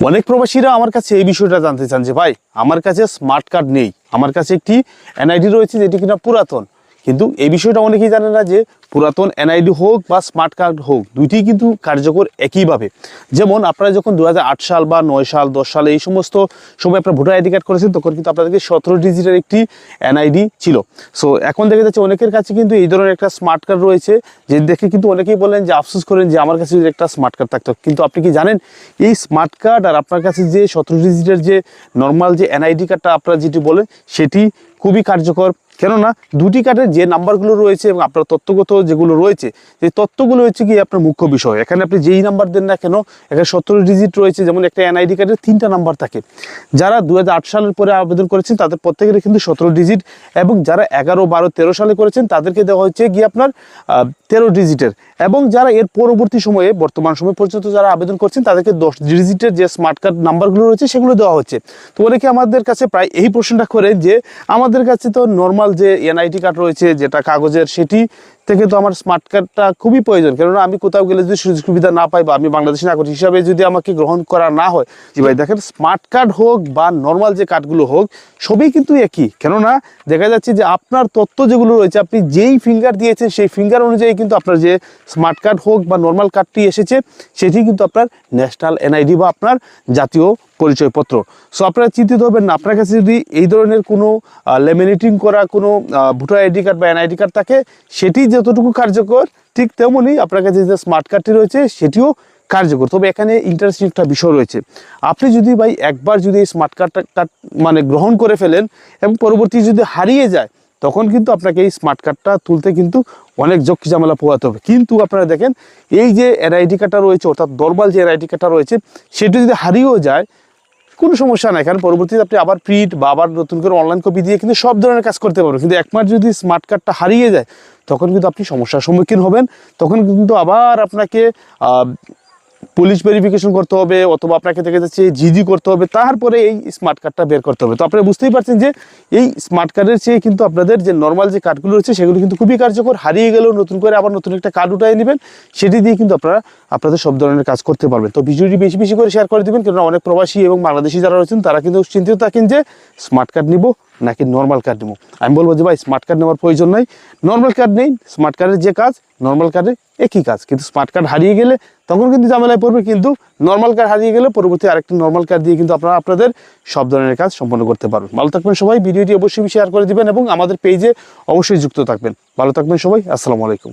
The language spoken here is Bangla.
অনেক প্রবাসীরা আমার কাছে এই বিষয়টা জানতে চান যে ভাই আমার কাছে স্মার্ট কার্ড নেই, আমার কাছে একটি এনআইডি রয়েছে যেটি কিনা পুরাতন। কিন্তু এই বিষয়টা অনেকেই জানে না যে পুরাতন এনআইডি হোক বা স্মার্ট কার্ড হোক দুইটিই কিন্তু কার্যকর একইভাবে। যেমন আপনারা যখন 2008 সাল বা 9 সাল 10 সালে এই সমস্ত সময় আপনারা ভোটার আইডি কার্ড করেছেন তখন কিন্তু আপনাদেরকে 17 ডিজিটের একটি এনআইডি ছিল। সো এখন দেখা যাচ্ছে অনেকের কাছে কিন্তু এই ধরনের একটা স্মার্ট কার্ড রয়েছে, যে দেখে কিন্তু অনেকেই বলেন যে আফসোস করেন যে আমার কাছে যদি একটা স্মার্ট কার্ড থাকতো। কিন্তু আপনি কি জানেন এই স্মার্ট কার্ড আর আপনার কাছে যে 17 ডিজিটের যে নর্মাল যে এনআইডি কার্ডটা আপনারা যেটি বলেন সেটি খুবই কার্যকর। কেননা দুটি কার্ডের যে নাম্বারগুলো রয়েছে এবং আপনার তথ্যগত যেগুলো রয়েছে সেই তথ্যগুলো হচ্ছে কি আপনার মুখ্য বিষয়। এখানে আপনি যেই নাম্বার দেন না কেন এখানে 17 ডিজিট রয়েছে। যেমন একটা এনআইডি কার্ডের 3টা নাম্বার থাকে। যারা 2008 সালের পরে আবেদন করেছেন তাদের প্রত্যেকের কিন্তু 17 ডিজিট, এবং যারা 11, 12, 13 সালে করেছেন তাদেরকে দেওয়া হচ্ছে গিয়ে আপনার 13 ডিজিটের, এবং যারা এর পরবর্তী সময়ে বর্তমান সময় পর্যন্ত যারা আবেদন করছেন তাদেরকে 10 ডিজিটের যে স্মার্ট কার্ড নাম্বারগুলো রয়েছে সেগুলো দেওয়া হচ্ছে। তো অনেকে আমাদের কাছে প্রায় এই প্রশ্নটা করেন যে আমাদের কাছে তো নর্মাল যে এনআইডি কার্ড রয়েছে যেটা কাগজের, সেটি থেকে তো আমার স্মার্ট কার্ডটা খুবই প্রয়োজন। কেননা আমি কোথাও গেলে যদি সুযোগ সুবিধা না পাই বা আমি বাংলাদেশি নাগরিক হিসাবে যদি আমাকে গ্রহণ করা না হয়, জি ভাই দেখেন স্মার্ট কার্ড হোক বা নর্মাল যে কার্ডগুলো হোক সবই কিন্তু একই। কেননা দেখা যাচ্ছে যে আপনার তথ্য যেগুলো রয়েছে আপনি যেই ফিঙ্গার দিয়েছেন সেই ফিঙ্গার অনুযায়ী কিন্তু আপনার যে স্মার্ট কার্ড হোক বা নর্মাল কার্ডটি এসেছে সেটি কিন্তু আপনার ন্যাশনাল এনআইডি বা আপনার জাতীয় পরিচয়পত্র। সো আপনারা চিন্তিত হবেন না। আপনার কাছে যদি এই ধরনের কোনো লেমিনেটিং করা কোনো ভোটার আইডি কার্ড বা এনআইডি কার্ড থাকে সেটি যতটুকু কার্যকর ঠিক তেমনই আপনার কাছে যে স্মার্ট কার্ডটি রয়েছে সেটিও কার্যকর। তবে এখানে ইন্টারেস্টিং একটা বিষয় রয়েছে। আপনি যদি ভাই একবার যদি এই স্মার্ট কার্ডটা মানে গ্রহণ করে ফেলেন এবং পরবর্তী যদি হারিয়ে যায় তখন কিন্তু আপনাকে এই স্মার্ট কার্ডটা তুলতে কিন্তু অনেক ঝক্কি ঝামেলা পোহাতে হবে। কিন্তু আপনারা দেখেন এই যে এনআইডি কার্ডটা রয়েছে অর্থাৎ নর্মাল যে এনআইডি কার্ডটা রয়েছে সেটি যদি হারিয়েও যায় কোনো সমস্যা নাই, কারণ পরবর্তীতে আপনি আবার প্রিন্ট বা আবার নতুন করে অনলাইন কপি দিয়ে কিন্তু সব ধরনের কাজ করতে পারবেন। কিন্তু একবার যদি স্মার্ট কার্ডটা হারিয়ে যায় তখন কিন্তু আপনি সমস্যার সম্মুখীন হবেন। তখন কিন্তু আবার আপনাকে পুলিশ ভেরিফিকেশন করতে হবে অথবা আপনাকে দেখা যাচ্ছে জিডি করতে হবে, তারপরে এই স্মার্ট কার্ডটা বের করতে হবে। তো আপনারা বুঝতেই পারছেন যে এই স্মার্ট কার্ডের চেয়ে কিন্তু আপনাদের যে নর্মাল যে কার্ডগুলো রয়েছে সেগুলো কিন্তু খুবই কার্যকর। হারিয়ে গেলেও নতুন করে আবার নতুন একটা কার্ড উঠাই নেবেন, সেটি দিয়ে কিন্তু আপনারা আপনাদের সব ধরনের কাজ করতে পারবেন। তো ভিডিওটি বেশি বেশি করে শেয়ার করে দেবেন, কারণ অনেক প্রবাসী এবং বাংলাদেশি যারা রয়েছেন তারা কিন্তু চিন্তিত থাকেন যে স্মার্ট কার্ড নিব নাকি নর্মাল কার্ড নেব। আমি বলবো যে ভাই স্মার্ট কার্ড নেওয়ার প্রয়োজন নাই, নর্মাল কার্ড নেই। স্মার্ট কার্ডের যে কাজ নর্মাল কার্ডে একই কাজ, কিন্তু স্মার্ট কার্ড হারিয়ে গেলে তখন কিন্তু ঝামেলায় পড়বে। কিন্তু নর্মাল কার্ড হারিয়ে গেলে পরবর্তী আরেকটি নর্মাল কার্ড দিয়ে কিন্তু আপনারা আপনাদের সব ধরনের কাজ সম্পন্ন করতে পারবেন। ভালো থাকবেন সবাই, ভিডিওটি অবশ্যই শেয়ার করে দিবেন এবং আমাদের পেজে অবশ্যই যুক্ত থাকবেন। ভালো থাকবেন সবাই, আসসালামু আলাইকুম।